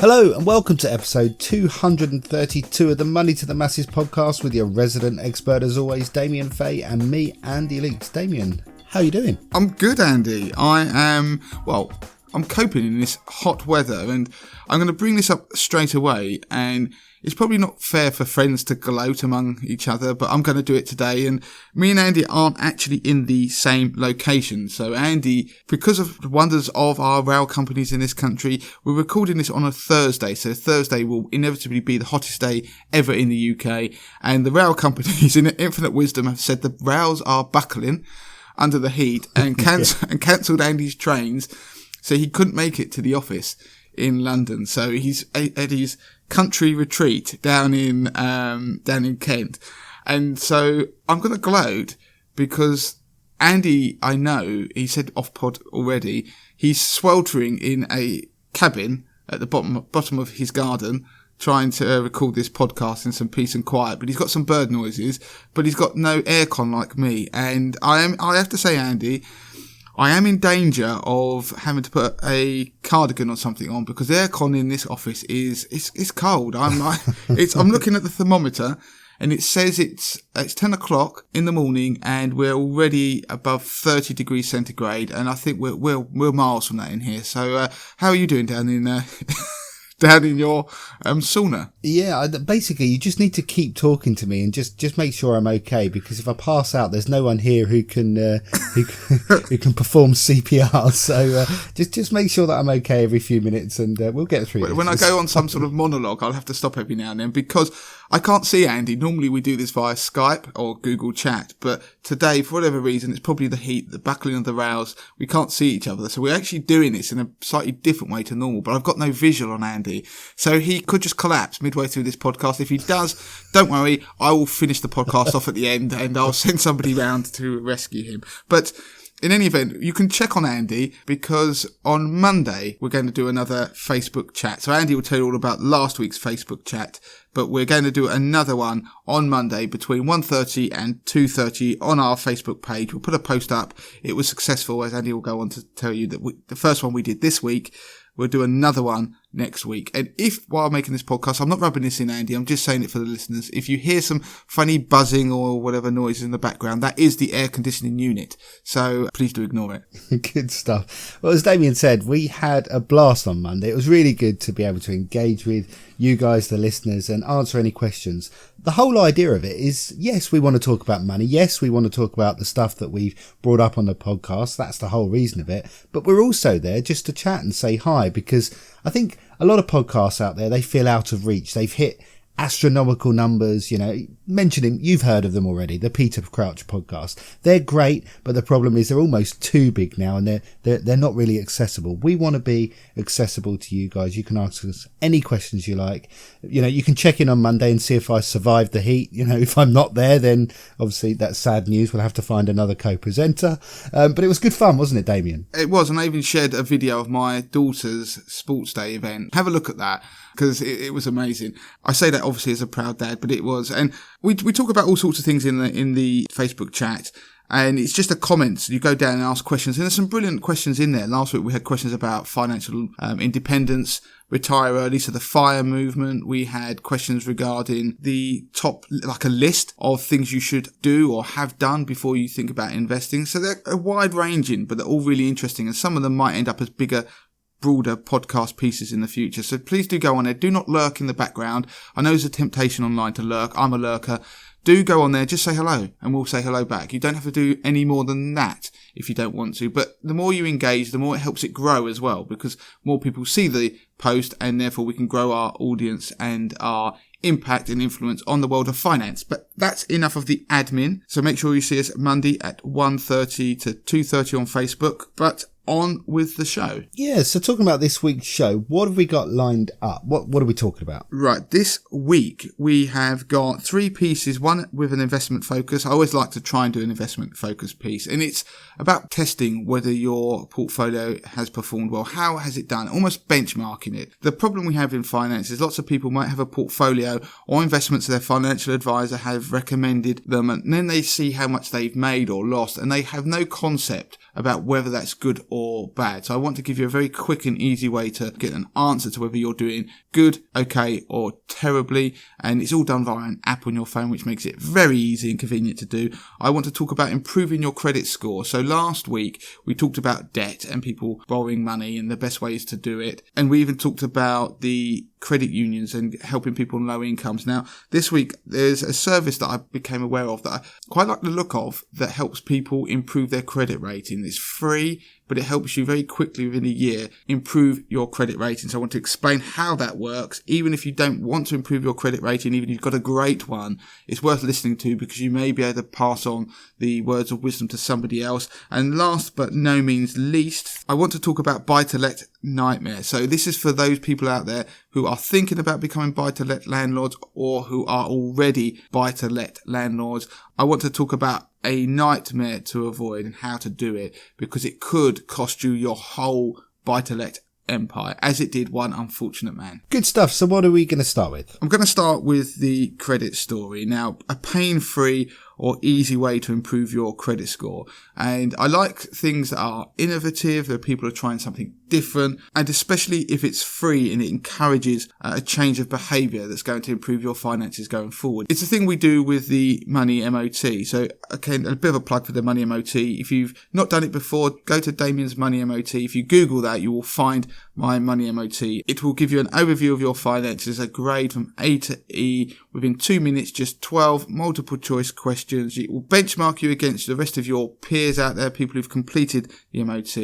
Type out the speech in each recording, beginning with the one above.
Hello and welcome to episode 232 of the Money to the Masses podcast with your resident expert as always, Damien Fay, and me, Andy Leaks. Damien, how are you doing? I'm good, Andy. I'm coping in this hot weather, and I'm going to bring this up straight away, and it's probably not fair for friends to gloat among each other, but I'm going to do it today. And me and Andy aren't actually in the same location. So Andy, because of the wonders of our rail companies in this country, we're recording this on a Thursday. So Thursday will inevitably be the hottest day ever in the UK. And the rail companies, in infinite wisdom, have said the rails are buckling under the heat and cancelled Andy's trains. So he couldn't make it to the office in London. So he's at his country retreat down in Kent. And so I'm going to gloat because Andy, I know, he said off pod already, he's sweltering in a cabin at the bottom of his garden trying to record this podcast in some peace and quiet, but he's got some bird noises, but he's got no aircon like me. And I have to say, Andy, I am in danger of having to put a cardigan or something on because the aircon in this office is cold. I'm looking at the thermometer and it says it's 10 o'clock in the morning and we're already above 30 degrees centigrade, and I think we're miles from that in here. So how are you doing down in down in your sauna? Yeah, basically you just need to keep talking to me and just make sure I'm okay, because if I pass out, there's no one here who can who can perform CPR. So just make sure that I'm okay every few minutes, and we'll get through this. When I go on some sort of monologue, I'll have to stop every now and then because I can't see Andy. Normally we do this via Skype or Google Chat, but today, for whatever reason, it's probably the heat, the buckling of the rails. We can't see each other, so we're actually doing this in a slightly different way to normal. But I've got no visual on Andy, so he could just collapse midway through this podcast. If he does, don't worry, I will finish the podcast off at the end, and I'll send somebody round to rescue him. But in any event, you can check on Andy because on Monday we're going to do another Facebook chat. So Andy will tell you all about last week's Facebook chat, but we're going to do another one on Monday between 1:30 and 2:30 on our Facebook page. We'll put a post up. It was successful, as Andy will go on to tell you that the first one we did this week, we'll do another one next week. And if, while making this podcast, I'm not rubbing this in, Andy, I'm just saying it for the listeners, if you hear some funny buzzing or whatever noise in the background, that is the air conditioning unit. So please do ignore it. Good stuff. Well, as Damien said, we had a blast on Monday. It was really good to be able to engage with you guys, the listeners, and answer any questions. The whole idea of it is, yes, we want to talk about money. Yes, we want to talk about the stuff that we've brought up on the podcast. That's the whole reason of it. But we're also there just to chat and say hi, because I think a lot of podcasts out there, they feel out of reach. They've hit astronomical numbers, mentioning, you've heard of them already, the Peter Crouch podcast. They're great, but the problem is they're almost too big now, and they're not really accessible. We want to be accessible to you guys. You can ask us any questions you like. You can check in on Monday and see if I survived the heat. If I'm not there, then obviously that's sad news. We'll have to find another co-presenter. But it was good fun, wasn't it, Damien? It was, and I even shared a video of my daughter's sports day event. Have a look at that, because it was amazing. I say that obviously as a proud dad, but it was. And we talk about all sorts of things in the Facebook chat, and it's just a comments. You go down and ask questions, and there's some brilliant questions in there. Last week we had questions about financial independence, retire early, so the FIRE movement. We had questions regarding the top, like a list of things you should do or have done before you think about investing. So they're a wide ranging, but they're all really interesting, and some of them might end up as bigger, broader podcast pieces in the future. So please do go on there. Do not lurk in the background. I know there's a temptation online to lurk. I'm a lurker. Do go on there. Just say hello and we'll say hello back. You don't have to do any more than that if you don't want to. But the more you engage, the more it helps it grow as well, because more people see the post, and therefore we can grow our audience and our impact and influence on the world of finance. But that's enough of the admin. So make sure you see us Monday at 1:30 to 2:30 on Facebook. But on with the show. Yeah, so talking about this week's show, what have we got lined up? What are we talking about? Right, this week we have got three pieces. one with an investment focus. I always like to try and do an investment focus piece, and it's about testing whether your portfolio has performed well. How has it done? Almost benchmarking it. The problem we have in finance is lots of people might have a portfolio or investments their financial advisor have recommended them, and then they see how much they've made or lost, and they have no concept about whether that's good or bad. So I want to give you a very quick and easy way to get an answer to whether you're doing good, okay, or terribly. And it's all done via an app on your phone, which makes it very easy and convenient to do. I want to talk about improving your credit score. So last week we talked about debt and people borrowing money and the best ways to do it. And we even talked about the credit unions and helping people on low incomes. Now, this week there's a service that I became aware of that I quite like the look of that helps people improve their credit rating. It's free, but it helps you very quickly within a year improve your credit rating. So I want to explain how that works. Even if you don't want to improve your credit rating, even if you've got a great one, it's worth listening to because you may be able to pass on the words of wisdom to somebody else. And last but no means least, I want to talk about buy-to-let nightmare. So this is for those people out there who are thinking about becoming buy-to-let landlords or who are already buy-to-let landlords. I want to talk about a nightmare to avoid and how to do it, because it could cost you your whole buy-to-let empire, as it did one unfortunate man. Good stuff. So what are we going to start with? I'm going to start with the credit story. Now, a pain-free or easy way to improve your credit score. And I like things that are innovative, that people are trying something different, and especially if it's free and it encourages a change of behaviour that's going to improve your finances going forward. It's a thing we do with the Money MOT. So again, a bit of a plug for the Money MOT. If you've not done it before, go to Damien's Money MOT. If you Google that, you will find my Money MOT. It will give you an overview of your finances, a grade from A to E within 2 minutes, just 12 multiple choice questions. It will benchmark you against the rest of your peers out there, people who've completed the MOT,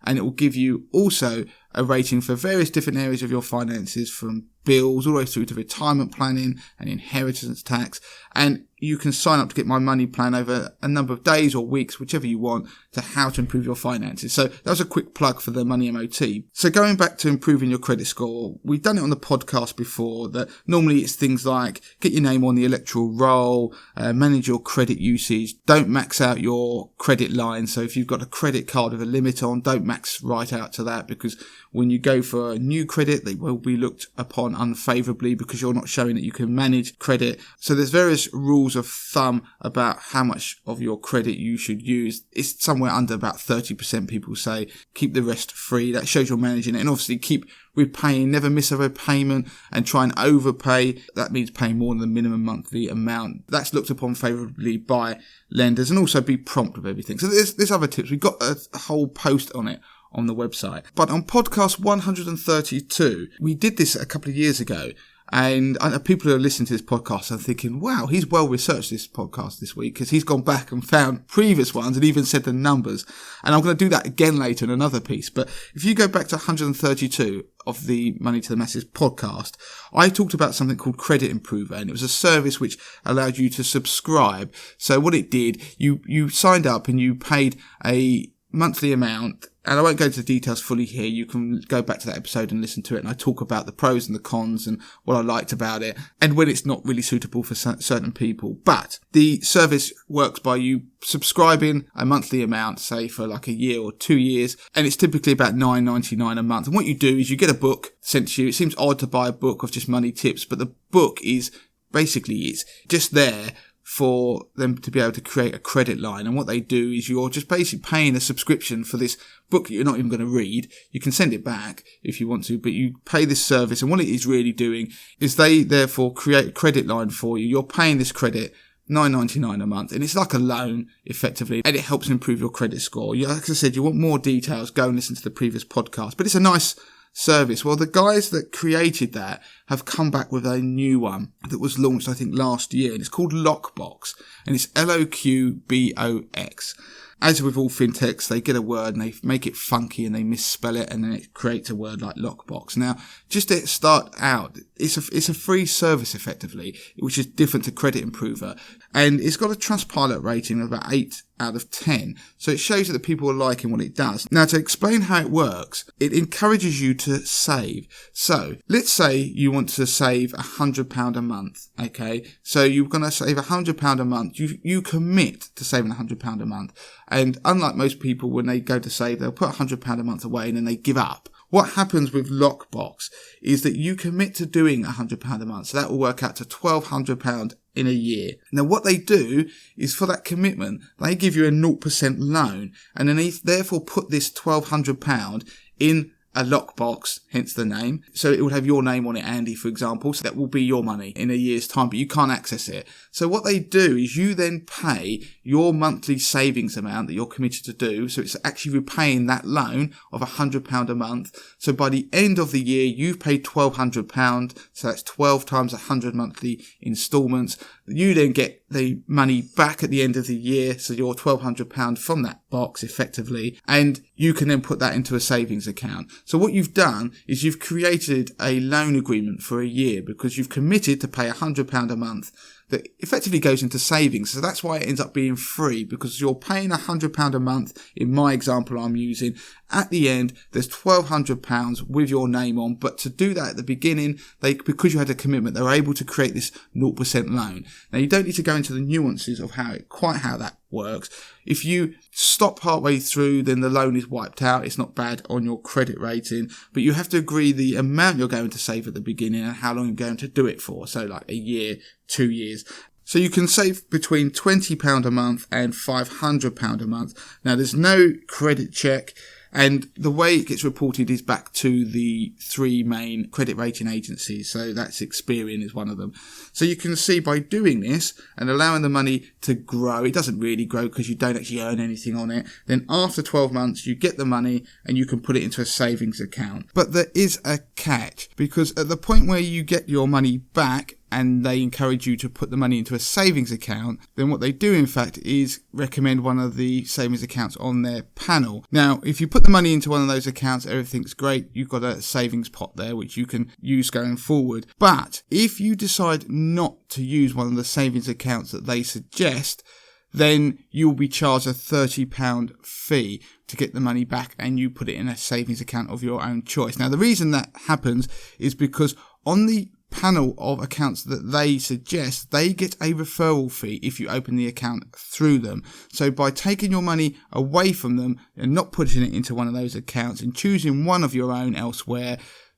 and it will give you also a rating for various different areas of your finances, from bills all the way through to retirement planning and inheritance tax. And you can sign up to get my money plan over a number of days or weeks, whichever you want, to how to improve your finances. So that was a quick plug for the Money MOT. So going back to improving your credit score, we've done it on the podcast before, that normally it's things like get your name on the electoral roll, manage your credit usage, don't max out your credit line. So if you've got a credit card with a limit on, don't max right out to that, because when you go for a new credit, they will be looked upon unfavourably because you're not showing that you can manage credit. So there's various rules of thumb about how much of your credit you should use. It's somewhere under about 30%, people say. Keep the rest free. That shows you're managing it. And obviously keep repaying, never miss a repayment, and try and overpay. That means paying more than the minimum monthly amount. That's looked upon favourably by lenders, and also be prompt with everything. So there's other tips. We've got a whole post on it on the website. But on podcast 132, we did this a couple of years ago. And people who are listening to this podcast are thinking, wow, he's well researched this podcast this week, because he's gone back and found previous ones and even said the numbers. And I'm going to do that again later in another piece. But if you go back to 132 of the Money to the Masses podcast, I talked about something called Credit Improver, and it was a service which allowed you to subscribe. So what it did, you signed up and you paid a monthly amount. And I won't go into the details fully here. You can go back to that episode and listen to it. And I talk about the pros and the cons and what I liked about it, and when it's not really suitable for certain people. But the service works by you subscribing a monthly amount, say for like a year or 2 years. And it's typically about $9.99 a month. And what you do is you get a book sent to you. It seems odd to buy a book of just money tips, but the book is basically, it's just there for them to be able to create a credit line. And what they do is you're just basically paying a subscription for this book that you're not even going to read. You can send it back if you want to, but you pay this service. And what it is really doing is they therefore create a credit line for you. You're paying this credit $9.99 a month, and it's like a loan effectively, and it helps improve your credit score. Like I said, you want more details, go and listen to the previous podcast, but it's a nice service. Well, the guys that created that have come back with a new one that was launched, I think, last year, and it's called Lockbox, and it's LOQBOX. As with all fintechs, they get a word and they make it funky and they misspell it, and then it creates a word like Lockbox. Now, just to start out, it's a free service effectively, which is different to Credit Improver. and it's got a Trustpilot rating of about 8 out of 10. So it shows that people are liking what it does. Now, to explain how it works, it encourages you to save. So let's say you want to save £100 a month. Okay. So you're going to save £100 a month. You commit to saving £100 a month. And unlike most people, when they go to save, they'll put £100 a month away and then they give up. What happens with Lockbox is that you commit to doing £100 a month. So that will work out to £1,200 in a year. Now, what they do is for that commitment, they give you a 0% loan, and then they therefore put this £1,200 in a lockbox, hence the name. So it will have your name on it, Andy, for example. So that will be your money in a year's time, but you can't access it. So what they do is you then pay your monthly savings amount that you're committed to do. So it's actually repaying that loan of £100 a month. So by the end of the year, you've paid £1,200. So that's 12 times 100 monthly installments. You then get the money back at the end of the year. So your £1,200 from that box effectively, and you can then put that into a savings account. So what you've done is you've created a loan agreement for a year because you've committed to pay £100 a month that effectively goes into savings. So that's why it ends up being free, because you're paying £100 a month. In my example I'm using, at the end, there's £1,200 with your name on. But to do that at the beginning, because you had a commitment, they're able to create this 0% loan. Now, you don't need to go into the nuances of how that works. If you stop partway through, then the loan is wiped out. It's not bad on your credit rating, but you have to agree the amount you're going to save at the beginning and how long you're going to do it for. So like a year, 2 years. So you can save between £20 a month and £500 a month. Now, there's no credit check. And the way it gets reported is back to the 3 main credit rating agencies. So that's Experian is one of them. So you can see by doing this and allowing the money to grow, it doesn't really grow because you don't actually earn anything on it. Then after 12 months, you get the money and you can put it into a savings account. But there is a catch, because at the point where you get your money back and they encourage you to put the money into a savings account, then what they do in fact is recommend one of the savings accounts on their panel. Now, if you put the money into one of those accounts, everything's great. You've got a savings pot there which you can use going forward. But if you decide not to use one of the savings accounts that they suggest, then you will be charged a £30 fee to get the money back, and you put it in a savings account of your own choice. Now, the reason that happens is because on the panel of accounts that they suggest, they get a referral fee if you open the account through them. So by taking your money away from them and not putting it into one of those accounts and choosing one of your own elsewhere,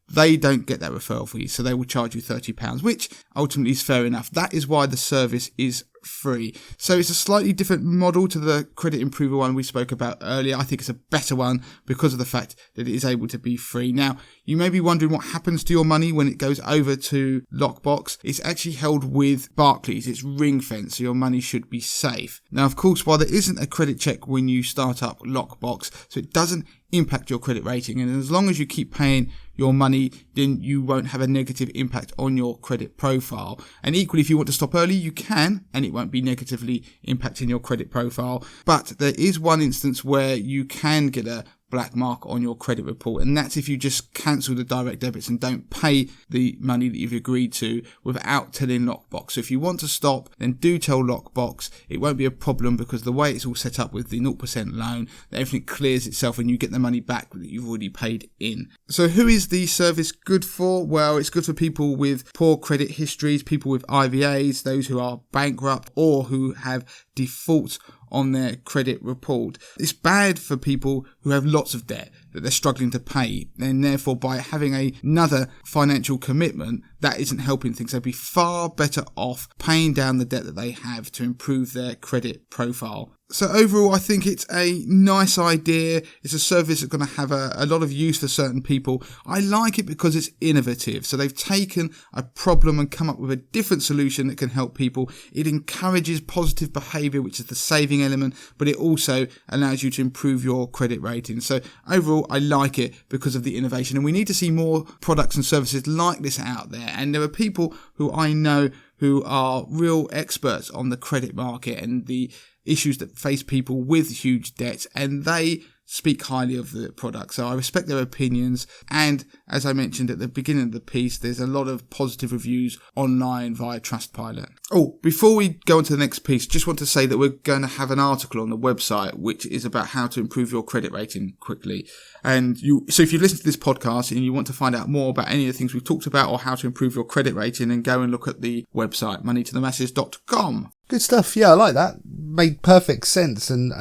they don't get that referral fee. So they will charge you £30, which ultimately is fair enough. That is why the service is free. So it's a slightly different model to the credit improver one we spoke about earlier. I think it's a better one because of the fact that it is able to be free. Now, you may be wondering what happens to your money when it goes over to Lockbox. It's actually held with Barclays. It's ring fenced, so your money should be safe. Now, of course, while there isn't a credit check when you start up Lockbox, so it doesn't impact your credit rating, and as long as you keep paying your money, then you won't have a negative impact on your credit profile. And equally, if you want to stop early, you can, and it won't be negatively impacting your credit profile. But there is one instance where you can get a black mark on your credit report, and that's if you just cancel the direct debits and don't pay the money that you've agreed to without telling Lockbox. So if you want to stop, then do tell Lockbox. It won't be a problem because the way it's all set up with the 0% loan, everything clears itself and you get the money back that you've already paid in. So who is the service good for? Well, it's good for people with poor credit histories, people with IVAs, those who are bankrupt or who have defaults on their credit report. It's bad for people who have lots of debt that they're struggling to pay, and therefore by having another financial commitment, that isn't helping things. They'd be far better off paying down the debt that they have to improve their credit profile. So overall, I think it's a nice idea. It's a service that's going to have a lot of use for certain people. I like it because it's innovative. So they've taken a problem and come up with a different solution that can help people. It encourages positive behaviour, which is the saving element, but it also allows you to improve your credit rating. So overall, I like it because of the innovation. And we need to see more products and services like this out there. And there are people who I know who are real experts on the credit market and the issues that face people with huge debts, and they speak highly of the product. So I respect their opinions. And as I mentioned at the beginning of the piece, there's a lot of positive reviews online via Trustpilot. Oh, before we go on to the next piece, just want to say that we're going to have an article on the website, which is about how to improve your credit rating quickly. And so if you listen to this podcast and you want to find out more about any of the things we've talked about or how to improve your credit rating, then go and look at the website, moneytothemasses.com. Good stuff. Yeah, I like that. Made perfect sense. And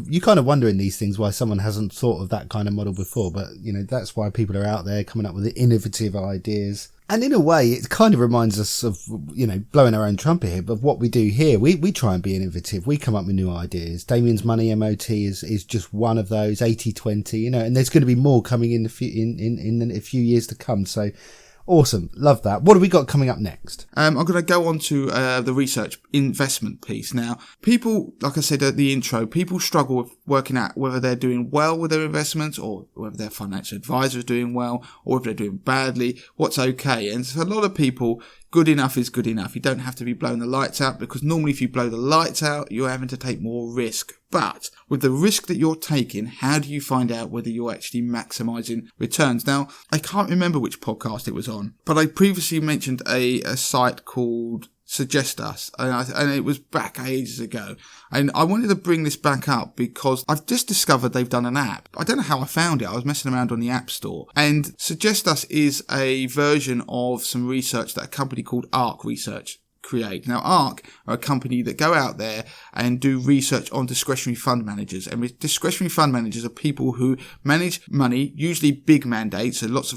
you kind of wonder in these things why someone hasn't thought of that kind of model before. But, that's why people are out there coming up with the innovative ideas. And in a way, it kind of reminds us of, blowing our own trumpet here, but what we do here, we try and be innovative. We come up with new ideas. Damien's Money MOT is just one of those, 80-20, and there's going to be more coming in a few years to come. So awesome. Love that. What have we got coming up next? I'm going to go on to the research investment piece. Now, people, like I said at the intro, people struggle with working out whether they're doing well with their investments or whether their financial advisor is doing well or if they're doing badly, what's okay. And for a lot of people, good enough is good enough. You don't have to be blowing the lights out, because normally if you blow the lights out, you're having to take more risk. But with the risk that you're taking, how do you find out whether you're actually maximising returns? Now, I can't remember which podcast it was on, but I previously mentioned a site called Suggest Us, and it was back ages ago. And I wanted to bring this back up because I've just discovered they've done an app. I don't know how I found it. I was messing around on the App Store. And Suggest Us is a version of some research that a company called ARC Research create. Now, ARC are a company that go out there and do research on discretionary fund managers. And discretionary fund managers are people who manage money, usually big mandates, so lots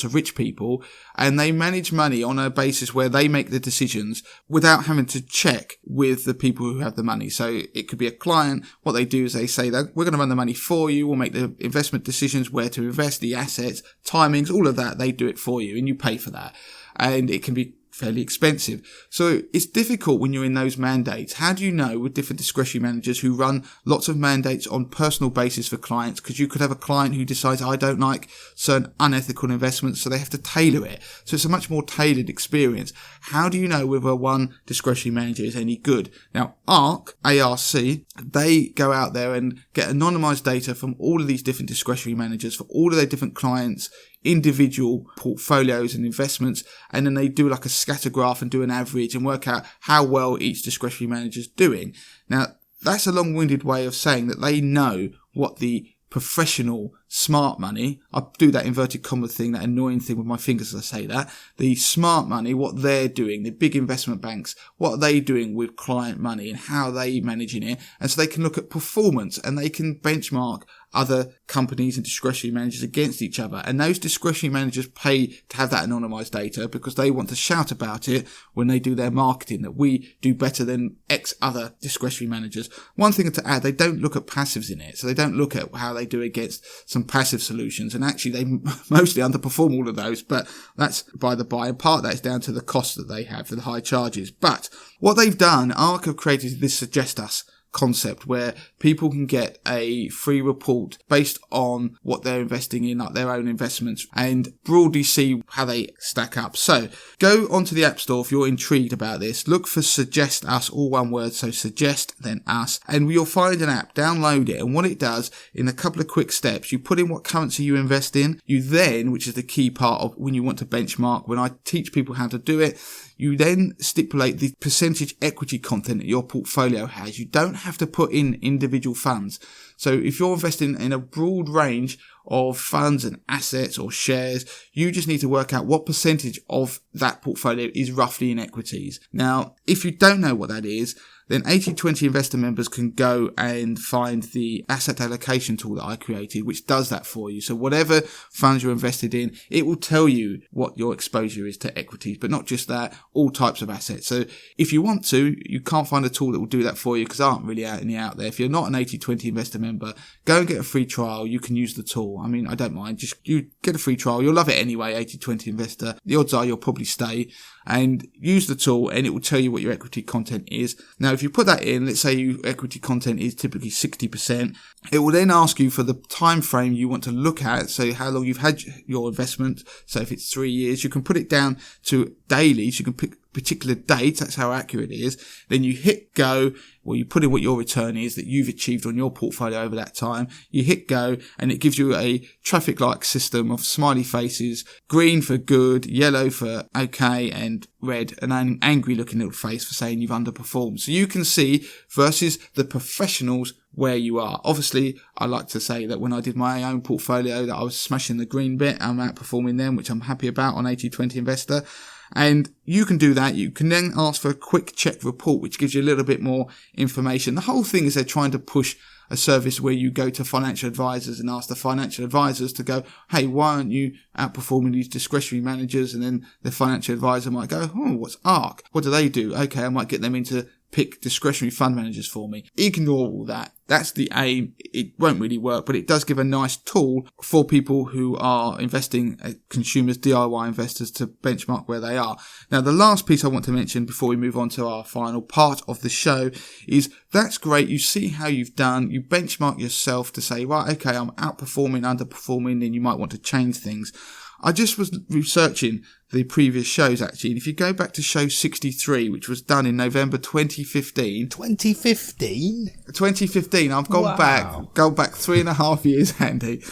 of rich people, and they manage money on a basis where they make the decisions without having to check with the people who have the money. So it could be a client. What they do is they say that we're going to run the money for you. We'll make the investment decisions, where to invest, the assets, timings, all of that. They do it for you and you pay for that. And it can be fairly expensive. So it's difficult when you're in those mandates. How do you know with different discretionary managers who run lots of mandates on personal basis for clients? Because you could have a client who decides, I don't like certain unethical investments, so they have to tailor it. So it's a much more tailored experience. How do you know whether one discretionary manager is any good? Now, ARC, they go out there and get anonymized data from all of these different discretionary managers for all of their different clients, individual portfolios and investments, and then they do like a scatter graph and do an average and work out how well each discretionary manager is doing. Now, that's a long-winded way of saying that they know what the professional smart money, I do that inverted comma thing, that annoying thing with my fingers as I say that, the smart money, what they're doing, the big investment banks, what are they doing with client money and how are they managing it? And so they can look at performance and they can benchmark other companies and discretionary managers against each other. And those discretionary managers pay to have that anonymized data because they want to shout about it when they do their marketing, that we do better than X other discretionary managers. One thing to add, they don't look at passives in it. So they don't look at how they do against some passive solutions. And actually they mostly underperform all of those, but that's by the by. And part of that is down to the costs that they have for the high charges. But what they've done, ARC have created this Suggest Us concept where people can get a free report based on what they're investing in, like their own investments, and broadly see how they stack up. So go onto the App Store if you're intrigued about this. Look for Suggest Us, all one word, so Suggest then Us, and you'll find an app. Download it, and what it does, in a couple of quick steps, you put in what currency you invest in. You then, which is the key part of when you want to benchmark, when I teach people how to do it, you then stipulate the percentage equity content that your portfolio has. You don't have to put in individual funds. So if you're investing in a broad range of funds and assets or shares, you just need to work out what percentage of that portfolio is roughly in equities. Now, if you don't know what that is, then 80-20 investor members can go and find the asset allocation tool that I created, which does that for you. So whatever funds you're invested in, it will tell you what your exposure is to equities, but not just that, all types of assets. So if you want to, you can't find a tool that will do that for you because there aren't really any out there. If you're not an 80-20 investor member, go and get a free trial. You can use the tool. I mean, I don't mind. Just you get a free trial. You'll love it anyway, 80-20 investor. The odds are you'll probably stay, and use the tool and it will tell you what your equity content is. Now, if you put that in, let's say your equity content is typically 60%, it will then ask you for the time frame you want to look at. So how long you've had your investment. So if it's 3 years, you can put it down to daily. So you can particular date, that's how accurate it is, then you hit go, or you put in what your return is that you've achieved on your portfolio over that time. You hit go and it gives you a traffic light system of smiley faces, green for good, yellow for okay, and red, an angry looking little face for saying you've underperformed. So you can see versus the professionals where you are. Obviously, I like to say that when I did my own portfolio that I was smashing the green bit, I'm outperforming them, which I'm happy about on 80/20 Investor. And you can do that. You can then ask for a quick check report, which gives you a little bit more information. The whole thing is they're trying to push a service where you go to financial advisors and ask the financial advisors to go, hey, why aren't you outperforming these discretionary managers? And then the financial advisor might go, oh, what's ARC? What do they do? Okay, I might get them into pick discretionary fund managers for me. Ignore all that. That's the aim. It won't really work, but it does give a nice tool for people who are investing, consumers, DIY investors, to benchmark where they are. Now, the last piece I want to mention before we move on to our final part of the show is that's great. You see how you've done. You benchmark yourself to say, right, okay, I'm outperforming, underperforming, and you might want to change things. I just was researching the previous shows, actually, and if you go back to show 63, which was done in November 2015. 2015, I've gone back 3.5 years, Andy.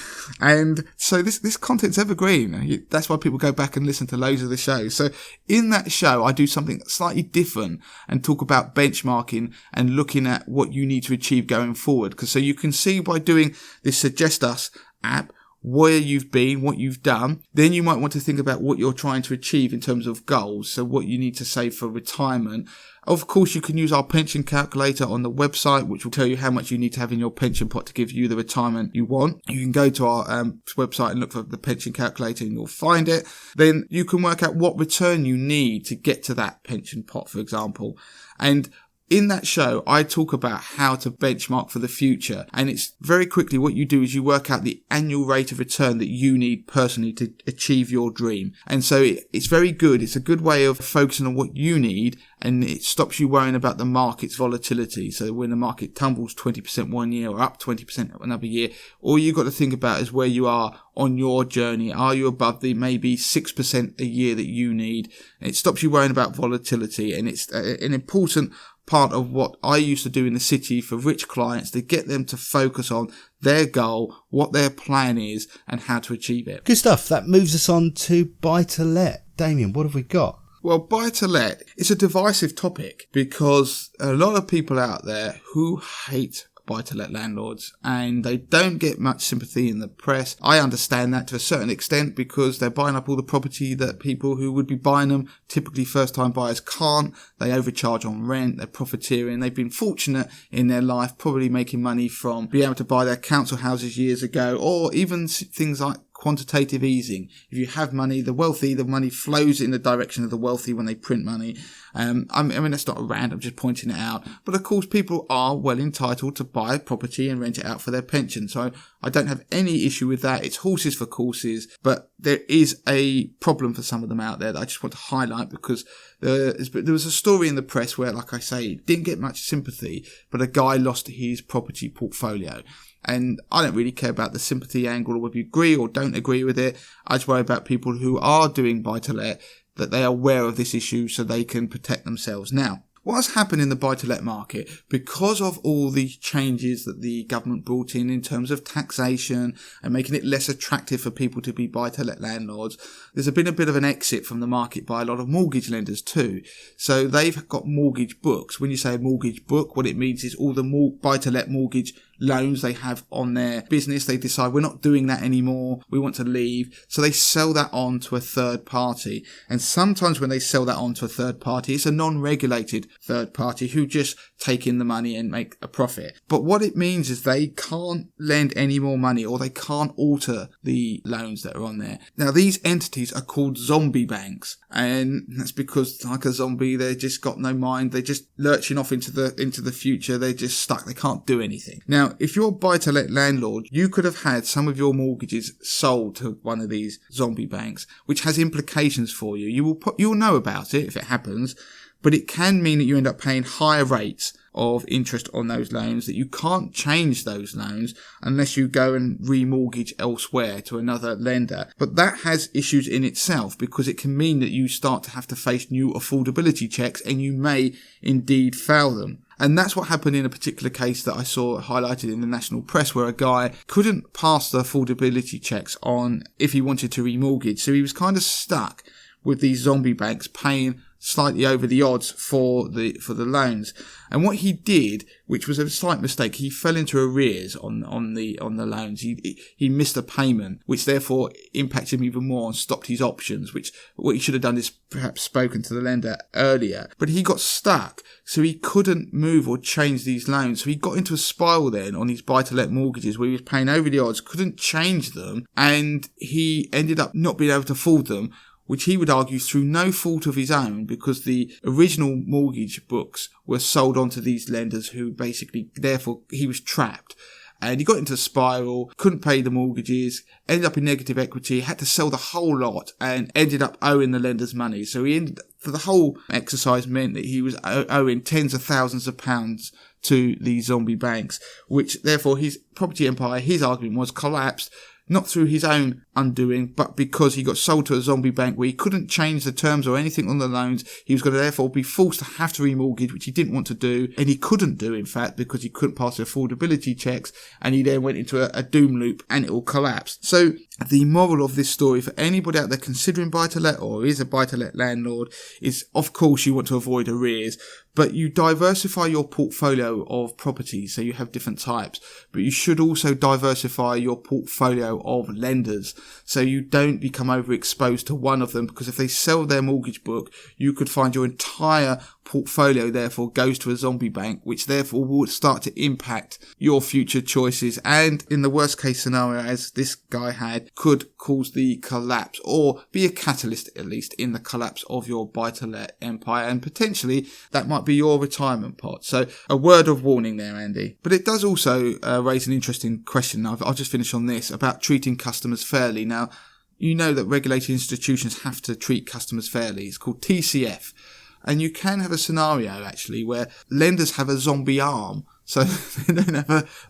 And so this content's evergreen. That's why people go back and listen to loads of the shows. So in that show, I do something slightly different and talk about benchmarking and looking at what you need to achieve going forward. Because so you can see by doing this Suggest Us app, where you've been, what you've done. Then you might want to think about what you're trying to achieve in terms of goals. So what you need to save for retirement. Of course, you can use our pension calculator on the website, which will tell you how much you need to have in your pension pot to give you the retirement you want. You can go to our website and look for the pension calculator and you'll find it. Then you can work out what return you need to get to that pension pot, for example. And in that show, I talk about how to benchmark for the future. And it's very quickly what you do is you work out the annual rate of return that you need personally to achieve your dream. And so it's very good. It's a good way of focusing on what you need, and it stops you worrying about the market's volatility. So when the market tumbles 20% one year or up 20% another year, all you've got to think about is where you are on your journey. Are you above the maybe 6% a year that you need? And it stops you worrying about volatility, and it's an important part of what I used to do in the city for rich clients to get them to focus on their goal, what their plan is, and how to achieve it. Good stuff. That moves us on to buy to let. Damien, what have we got? Well, buy to let is a divisive topic because a lot of people out there who hate buy-to-let landlords, and they don't get much sympathy in the press. I understand that to a certain extent because they're buying up all the property that people who would be buying them, typically first-time buyers, can't. They overcharge on rent, they're profiteering. They've been fortunate in their life, probably making money from being able to buy their council houses years ago, or even things like quantitative easing. If you have money, the money flows in the direction of the wealthy when they print money. I mean, that's not a rant, I'm just pointing it out. But of course, people are well entitled to buy a property and rent it out for their pension. So I don't have any issue with that. It's horses for courses. But there is a problem for some of them out there that I just want to highlight because there was a story in the press where, like I say, it didn't get much sympathy, but a guy lost his property portfolio. And I don't really care about the sympathy angle or whether you agree or don't agree with it. I just worry about people who are doing buy-to-let, that they are aware of this issue so they can protect themselves. Now, what has happened in the buy-to-let market, because of all the changes that the government brought in terms of taxation and making it less attractive for people to be buy-to-let landlords, there's been a bit of an exit from the market by a lot of mortgage lenders too. So they've got mortgage books. When you say a mortgage book, what it means is all the buy-to-let mortgage loans they have on their business. They decide we're not doing that anymore, we want to leave, so they sell that on to a third party. And sometimes when they sell that on to a third party, it's a non-regulated third party who just take in the money and make a profit. But what it means is they can't lend any more money, or they can't alter the loans that are on there. Now, these entities are called zombie banks, and that's because, like a zombie, they've just got no mind. They're just lurching off into the future. They're just stuck. They can't do anything. Now, if you're a buy-to-let landlord, you could have had some of your mortgages sold to one of these zombie banks, which has implications for you. You'll know about it if it happens, but it can mean that you end up paying higher rates of interest on those loans, that you can't change those loans unless you go and remortgage elsewhere to another lender. But that has issues in itself, because it can mean that you start to have to face new affordability checks, and you may indeed fail them. And that's what happened in a particular case that I saw highlighted in the national press, where a guy couldn't pass the affordability checks on if he wanted to remortgage. So he was kind of stuck with these zombie banks paying slightly over the odds for the loans. And what he did, which was a slight mistake, he fell into arrears on the loans. He missed a payment, which therefore impacted him even more and stopped his options, which what he should have done is perhaps spoken to the lender earlier. But he got stuck, so he couldn't move or change these loans. So he got into a spiral then on his buy-to-let mortgages, where he was paying over the odds, couldn't change them, and he ended up not being able to afford them, which he would argue through no fault of his own, because the original mortgage books were sold on to these lenders who basically, therefore, he was trapped. And he got into a spiral, couldn't pay the mortgages, ended up in negative equity, had to sell the whole lot, and ended up owing the lenders money. So the whole exercise meant that he was owing tens of thousands of pounds to these zombie banks, which therefore his property empire, his argument was, collapsed, not through his own undoing, but because he got sold to a zombie bank where he couldn't change the terms or anything on the loans. He was going to therefore be forced to have to remortgage, which he didn't want to do, and he couldn't do, in fact, because he couldn't pass the affordability checks, and he then went into a doom loop, and it all collapsed. So the moral of this story for anybody out there considering buy-to-let or is a buy-to-let landlord is, of course, you want to avoid arrears, but you diversify your portfolio of properties, so you have different types. But you should also diversify your portfolio of lenders, so you don't become overexposed to one of them, because if they sell their mortgage book, you could find your entire portfolio therefore goes to a zombie bank, which therefore will start to impact your future choices, and in the worst case scenario, as this guy had, could cause the collapse, or be a catalyst at least in the collapse of your buy-to-let empire, and potentially that might be your retirement pot. So a word of warning there, Andy. But it does also raise an interesting question. I'll just finish on this about treating customers fairly. Now, you know that regulated institutions have to treat customers fairly. It's called TCF. And you can have a scenario actually where lenders have a zombie arm. So they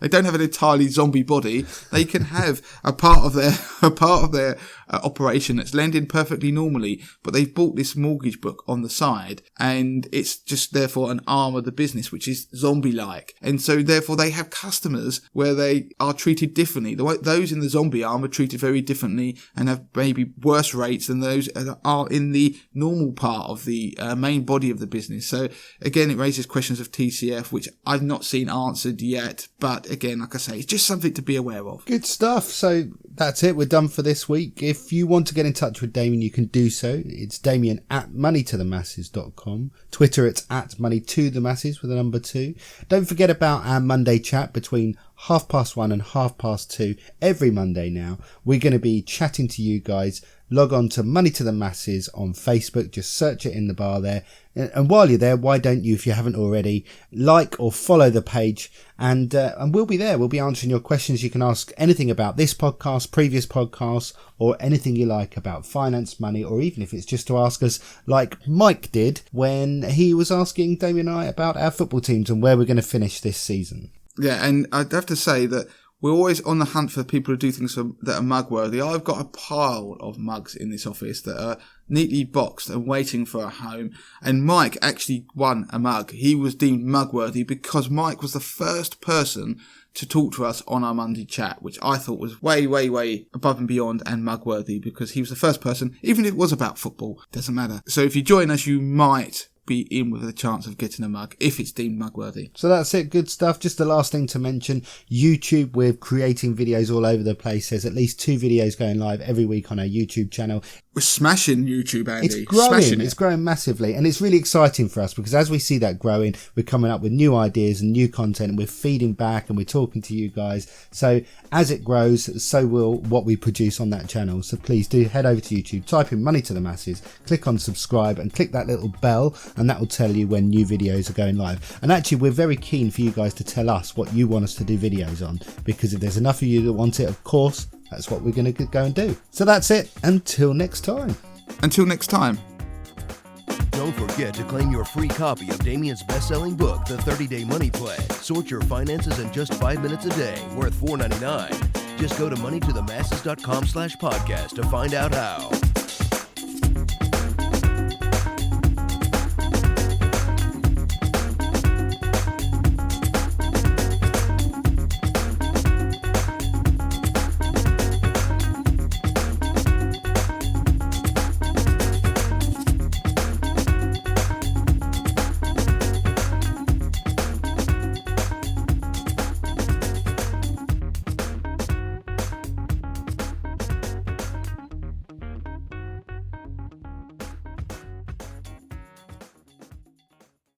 don't have an entirely zombie body. They can have a part of their operation that's lending perfectly normally, but they've bought this mortgage book on the side, and it's just therefore an arm of the business which is zombie-like. And so therefore they have customers where they are treated differently. Those in the zombie arm are treated very differently and have maybe worse rates than those are in the normal part of the main body of the business. So again, it raises questions of TCF, which I've not seen answered yet, but again, like I say, it's just something to be aware of. Good stuff. So that's it, we're done for this week. If you want to get in touch with Damien, you can do so. It's Damien at moneytothemasses.com. Twitter, it's at moneytothemasses with a number 2. Don't forget about our Monday chat between 1:30 and 2:30 every Monday now. We're going to be chatting to you guys. Log on to Money to the Masses on Facebook. Just search it in the bar there. And while you're there, why don't you, if you haven't already, like or follow the page, and we'll be there. We'll be answering your questions. You can ask anything about this podcast, previous podcasts, or anything you like about finance, money, or even if it's just to ask us, like Mike did when he was asking Damien and I about our football teams and where we're going to finish this season. Yeah, and I'd have to say that we're always on the hunt for people who do things that are mug-worthy. I've got a pile of mugs in this office that are neatly boxed and waiting for a home. And Mike actually won a mug. He was deemed mug-worthy because Mike was the first person to talk to us on our Monday chat, which I thought was way, way, way above and beyond and mug-worthy, because he was the first person, even if it was about football, doesn't matter. So if you join us, you might be in with a chance of getting a mug if it's deemed mug worthy. So that's it, good stuff. Just the last thing to mention, YouTube, we're creating videos all over the place. There's at least 2 videos going live every week on our YouTube channel. We're smashing YouTube, Andy. It's growing. It's growing massively, and it's really exciting for us because as we see that growing, we're coming up with new ideas and new content, and we're feeding back and we're talking to you guys. So as it grows, so will what we produce on that channel. So please do head over to YouTube, type in Money to the Masses, click on subscribe and click that little bell, and that will tell you when new videos are going live. And actually, we're very keen for you guys to tell us what you want us to do videos on, because if there's enough of you that want it, of course, that's what we're going to go and do. So that's it. Until next time. Until next time. Don't forget to claim your free copy of Damien's best-selling book, The 30-Day Money Plan. Sort your finances in just 5 minutes a day, worth $4.99. Just go to moneytothemasses.com/podcast to find out how.